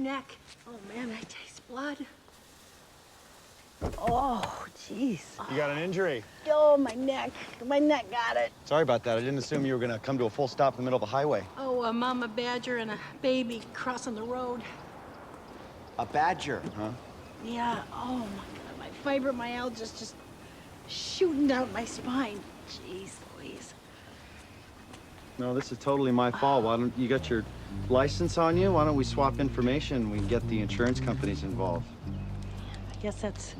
neck. Oh, man, I taste blood. Oh, jeez. You got an injury? Oh, my neck. My neck got it. Sorry about that. I didn't assume you were gonna come to a full stop in the middle of a highway. Oh, a mama badger and a baby crossing the road. A badger, huh? Yeah, oh, my God. My fibromyalgia's just shooting down my spine. Jeez Louise. No, this is totally my fault. Why don't you got your license on you? Why don't we swap information? We can get the insurance companies involved. I guess that's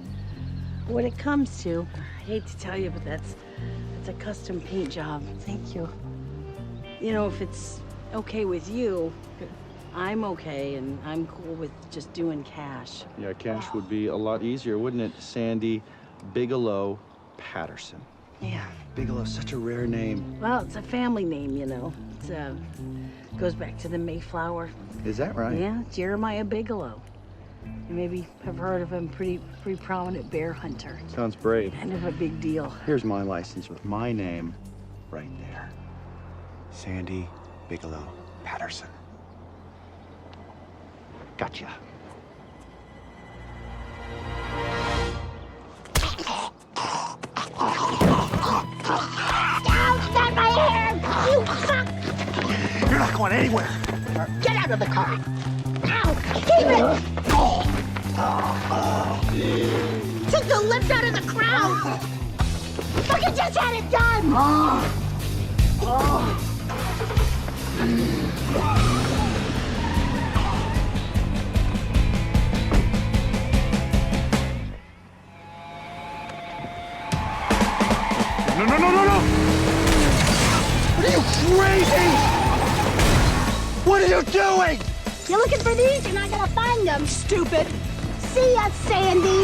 what it comes to. I hate to tell you, but that's a custom paint job. Thank you. You know, if it's okay with you, I'm okay, and I'm cool with just doing cash. Yeah, cash would be a lot easier, wouldn't it? Sandy Bigelow Patterson. Yeah. Bigelow's such a rare name. Well, it's a family name, you know. It's goes back to the Mayflower. Is that right? Yeah, Jeremiah Bigelow. You maybe have heard of him, pretty prominent bear hunter. Sounds brave. Kind of a big deal. Here's my license with my name right there. Sandy Bigelow Patterson. Gotcha. Stand my hand! You fuck! You're not going anywhere. Get out of the car! Ow! Keep it! Took the lift out of the crowd! Fucking just had it done! No! Are you crazy? What are you doing? You're looking for these? You're not gonna find them, stupid! See ya, Sandy!